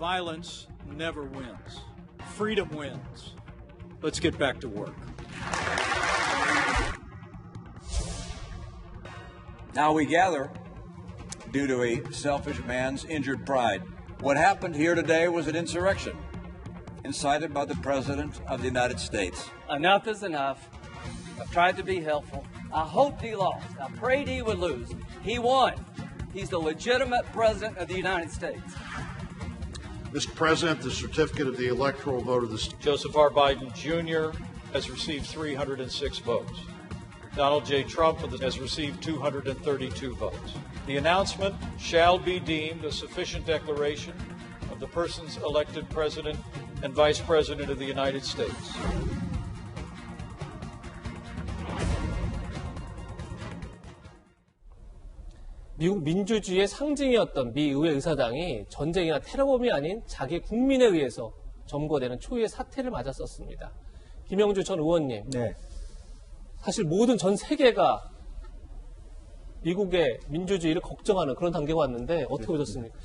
Violence never wins. Freedom wins. Let's get back to work. Now we gather due to a selfish man's injured pride. What happened here today was an insurrection incited by the President of the United States. Enough is enough. I've tried to be helpful. I hoped he lost. I prayed he would lose. He won. He's the legitimate President of the United States. Mr. President, the certificate of the electoral vote of the state. Joseph R. Biden Jr. has received 306 votes. Donald J. Trump has received 232 votes. The announcement shall be deemed a sufficient declaration of the persons elected President and Vice President of the United States. 미국 민주주의의 상징이었던 미 의회 의사당이 전쟁이나 테러범이 아닌 자기 국민에 의해서 점거되는 초유의 사태를 맞았었습니다. 김영주 전 의원님, 네. 사실 모든 전 세계가 미국의 민주주의를 걱정하는 그런 단계가 왔는데 어떻게 보셨습니까?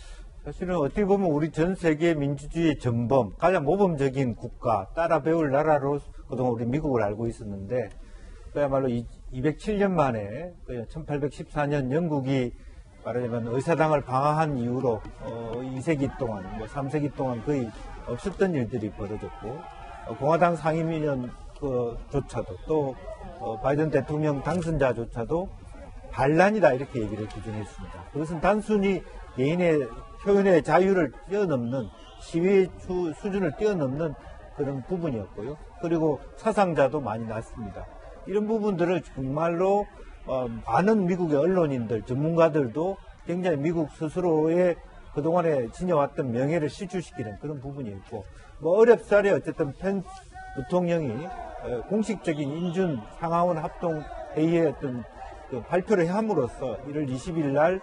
사실은 어떻게 보면 우리 전 세계 민주주의의 전범, 가장 모범적인 국가, 따라 배울 나라로 그동안 우리 미국을 알고 있었는데 그야말로 207년 만에 1814년 영국이 말하자면 의사당을 방어한 이후로 2세기 동안, 3세기 동안 거의 없었던 일들이 벌어졌고 공화당 상임위원 조차도 또 바이든 대통령 당선자조차도 반란이다 이렇게 얘기를 규정했습니다. 그것은 단순히 개인의 표현의 자유를 뛰어넘는 시위의 수준을 뛰어넘는 그런 부분이었고요. 그리고 사상자도 많이 났습니다. 이런 부분들을 정말로 많은 미국의 언론인들, 전문가들도 굉장히 미국 스스로의 그동안에 지녀왔던 명예를 실추시키는 그런 부분이었고 어렵사리 어쨌든 펜스 부통령이 공식적인 인준 상하원 합동회의의 어떤 그 발표를 함으로써 1월 20일 날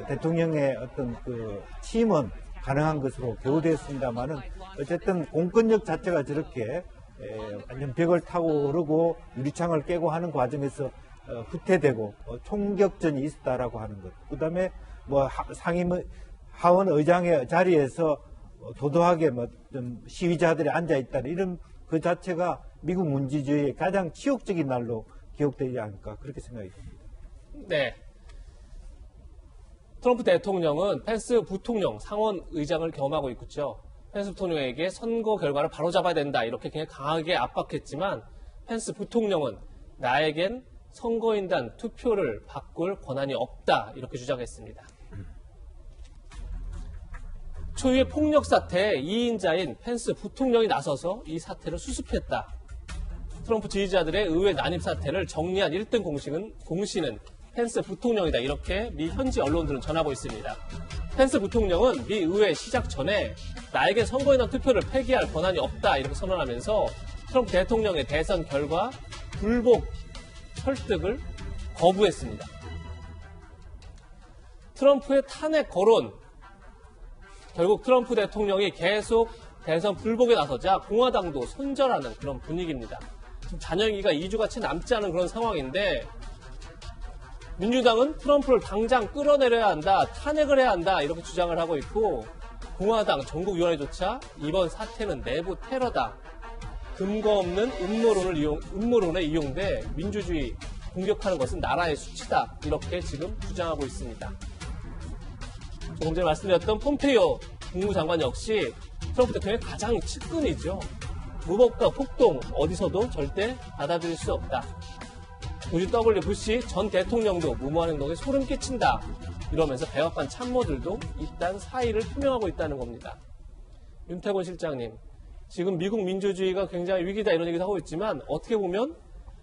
대통령의 어떤 그 취임은 가능한 것으로 겨우되었습니다만은 어쨌든 공권력 자체가 저렇게 완전 벽을 타고 오르고 유리창을 깨고 하는 과정에서 후퇴되고 총격전이 있었다라고 하는 것. 그다음에 하원 의장의 자리에서 도도하게 좀 시위자들이 앉아 있다는 이런 그 자체가 미국 민주주의의 가장 치욕적인 날로 기억되지 않을까 그렇게 생각이 듭니다. 네. 트럼프 대통령은 펜스 부통령 상원 의장을 겸하고 있죠. 펜스 부통령에게 선거 결과를 바로잡아야 된다 이렇게 그냥 강하게 압박했지만 펜스 부통령은 나에겐 선거인단 투표를 바꿀 권한이 없다 이렇게 주장했습니다. 초유의 폭력 사태의 2인자인 펜스 부통령이 나서서 이 사태를 수습했다. 트럼프 지지자들의 의회 난입 사태를 정리한 1등 공신은 펜스 부통령이다. 이렇게 미 현지 언론들은 전하고 있습니다. 펜스 부통령은 미 의회 시작 전에 나에게 선거인단 투표를 폐기할 권한이 없다. 이렇게 선언하면서 트럼프 대통령의 대선 결과 불복 설득을 거부했습니다. 트럼프의 탄핵 거론, 결국 트럼프 대통령이 계속 대선 불복에 나서자 공화당도 손절하는 그런 분위기입니다. 지금 잔여임기가 2주가 채 남지 않은 그런 상황인데 민주당은 트럼프를 당장 끌어내려야 한다, 탄핵을 해야 한다 이렇게 주장을 하고 있고 공화당 전국위원회조차 이번 사태는 내부 테러다. 근거 없는 음모론에 이용돼 민주주의 공격하는 것은 나라의 수치다. 이렇게 지금 주장하고 있습니다. 조금 전에 말씀드렸던 폼페이오 국무장관 역시 트럼프 대통령의 가장 측근이죠. 무법과 폭동 어디서도 절대 받아들일 수 없다. 조지 W. 부시 전 대통령도 무모한 행동에 소름 끼친다. 이러면서 백악관 참모들도 이딴 사의를 표명하고 있다는 겁니다. 윤태곤 실장님, 지금 미국 민주주의가 굉장히 위기다 이런 얘기도 하고 있지만 어떻게 보면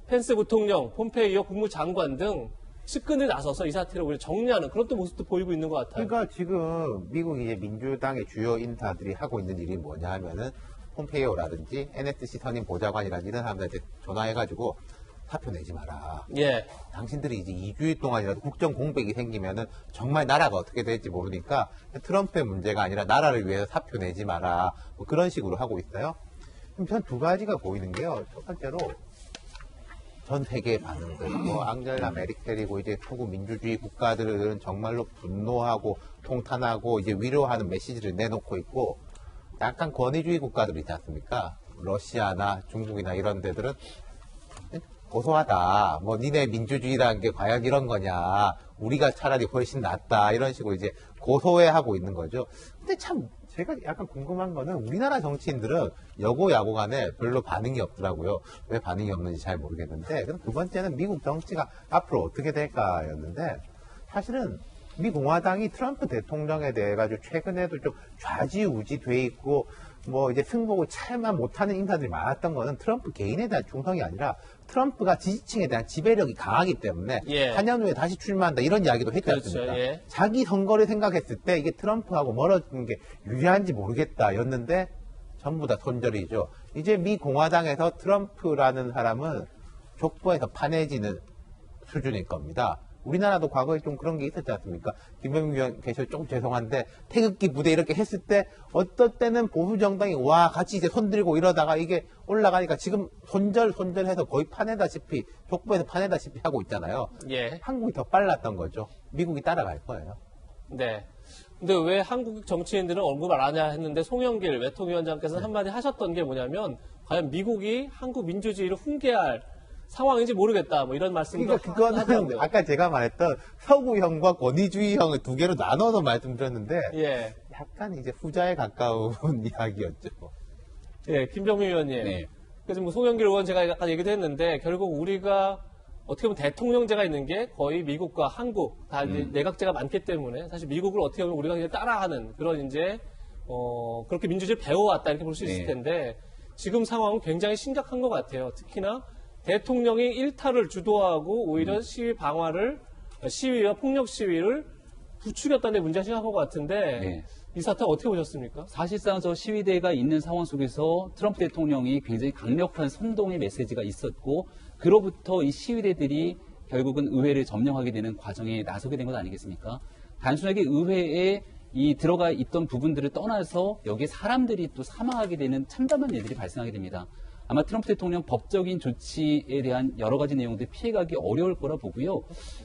펜스 부통령, 폼페이오 국무장관 등 측근들이 나서서 이 사태를 오히려 정리하는 그런 또 모습도 보이고 있는 것 같아요. 그러니까 지금 미국 이제 민주당의 주요 인사들이 하고 있는 일이 뭐냐 하면은 폼페이오라든지 NSC 선임 보좌관이라든지 이런 사람들한테 전화해가지고 사표 내지 마라. 예. 당신들이 이제 2주일 동안이라도 국정 공백이 생기면은 정말 나라가 어떻게 될지 모르니까 트럼프의 문제가 아니라 나라를 위해서 사표 내지 마라. 뭐 그런 식으로 하고 있어요. 그럼 전 두 가지가 보이는 게요. 첫 번째로 전 세계의 반응들, 앙젤라 메르켈이고 이제 소구 민주주의 국가들은 정말로 분노하고 통탄하고 이제 위로하는 메시지를 내놓고 있고 약간 권위주의 국가들 있지 않습니까? 러시아나 중국이나 이런 데들은 고소하다. 뭐 니네 민주주의라는 게 과연 이런 거냐. 우리가 차라리 훨씬 낫다. 이런 식으로 이제 고소해하고 있는 거죠. 근데 참 제가 약간 궁금한 거는 우리나라 정치인들은 여고 야고 간에 별로 반응이 없더라고요. 왜 반응이 없는지 잘 모르겠는데. 그럼 두 번째는 미국 정치가 앞으로 어떻게 될까였는데 사실은 미 공화당이 트럼프 대통령에 대해 가지고 최근에도 좀 좌지우지 돼 있고 뭐 이제 승복을 찰만 못하는 인사들이 많았던 거는 트럼프 개인에 대한 충성이 아니라 트럼프가 지지층에 대한 지배력이 강하기 때문에 예. 4년 후에 다시 출마한다 이런 이야기도 했지 그렇죠. 않습니까? 예. 자기 선거를 생각했을 때 이게 트럼프하고 멀어지는 게 유리한지 모르겠다였는데 전부 다 손절이죠. 이제 미 공화당에서 트럼프라는 사람은 족보에서 판해지는 수준일 겁니다. 우리나라도 과거에 좀 그런 게 있었지 않습니까? 김병민 위원 계셔 좀 죄송한데 태극기 부대 이렇게 했을 때 어떨 때는 보수 정당이 와 같이 이제 손들고 이러다가 이게 올라가니까 지금 손절해서 거의 파내다시피 족보에서 파내다시피 하고 있잖아요. 예. 한국이 더 빨랐던 거죠. 미국이 따라갈 거예요. 네. 근데 왜 한국 정치인들은 언급을 안 하냐 했는데 송영길 외통위원장께서는 한마디 하셨던 게 뭐냐면 과연 미국이 한국 민주주의를 훈계할 상황인지 모르겠다. 뭐 이런 말씀도 그러니까 그거는 하더라고요. 아까 제가 말했던 서구형과 권위주의형을 두 개로 나눠서 말씀드렸는데 예. 약간 이제 후자에 가까운 이야기였죠. 예, 김병민 의원님. 네. 그래서 뭐 송영길 의원 제가 약간 얘기도 했는데 결국 우리가 어떻게 보면 대통령제가 있는 게 거의 미국과 한국 다 이제 내각제가 많기 때문에 사실 미국을 어떻게 보면 우리가 이제 따라하는 그런 이제 그렇게 민주주의를 배워왔다 이렇게 볼 수 있을 텐데 지금 상황은 굉장히 심각한 것 같아요. 특히나 대통령이 일탈을 주도하고 오히려 시위와 폭력 시위를 부추겼다는 데 문제가 심각한 것 같은데 네. 이 사태 어떻게 보셨습니까? 사실상 저 시위대가 있는 상황 속에서 트럼프 대통령이 굉장히 강력한 선동의 메시지가 있었고 그로부터 이 시위대들이 결국은 의회를 점령하게 되는 과정에 나서게 된 것 아니겠습니까? 단순하게 의회에 이 들어가 있던 부분들을 떠나서 여기에 사람들이 또 사망하게 되는 참담한 일들이 발생하게 됩니다. 아마 트럼프 대통령 법적인 조치에 대한 여러 가지 내용들이 피해가기 어려울 거라 보고요.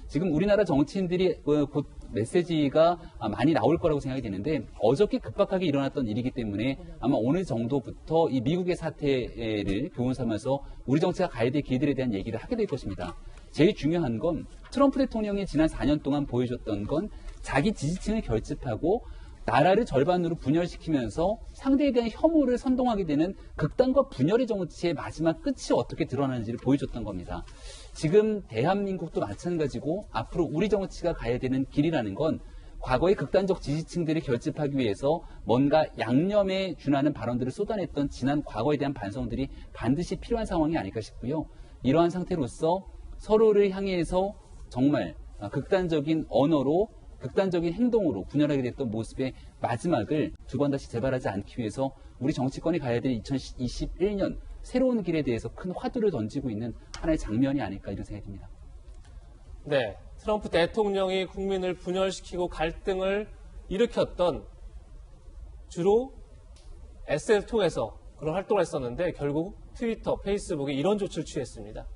지금 우리나라 정치인들이 곧 메시지가 많이 나올 거라고 생각이 되는데 어저께 급박하게 일어났던 일이기 때문에 아마 어느 정도부터 이 미국의 사태를 교훈 삼아서 우리 정치가 가야 될 길들에 대한 얘기를 하게 될 것입니다. 제일 중요한 건 트럼프 대통령이 지난 4년 동안 보여줬던 건 자기 지지층을 결집하고 나라를 절반으로 분열시키면서 상대에 대한 혐오를 선동하게 되는 극단과 분열의 정치의 마지막 끝이 어떻게 드러나는지를 보여줬던 겁니다. 지금 대한민국도 마찬가지고 앞으로 우리 정치가 가야 되는 길이라는 건 과거의 극단적 지지층들을 결집하기 위해서 뭔가 양념에 준하는 발언들을 쏟아냈던 지난 과거에 대한 반성들이 반드시 필요한 상황이 아닐까 싶고요. 이러한 상태로서 서로를 향해서 정말 극단적인 언어로 극단적인 행동으로 분열하게 됐던 모습의 마지막을 두 번 다시 재발하지 않기 위해서 우리 정치권이 가야 될 2021년 새로운 길에 대해서 큰 화두를 던지고 있는 하나의 장면이 아닐까 이런 생각이 듭니다. 네, 트럼프 대통령이 국민을 분열시키고 갈등을 일으켰던 주로 SNS를 통해서 그런 활동을 했었는데 결국 트위터, 페이스북에 이런 조치를 취했습니다.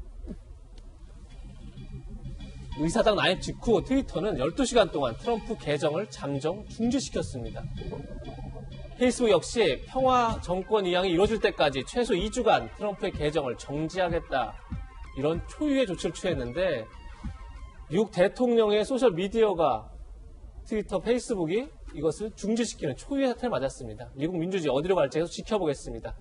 의사당 난입 직후 트위터는 12시간 동안 트럼프 계정을 잠정 중지시켰습니다. 페이스북 역시 평화 정권 이양이 이루어질 때까지 최소 2주간 트럼프의 계정을 정지하겠다 이런 초유의 조치를 취했는데 미국 대통령의 소셜미디어가 트위터, 페이스북이 이것을 중지시키는 초유의 사태를 맞았습니다. 미국 민주주의 어디로 갈지 계속 지켜보겠습니다.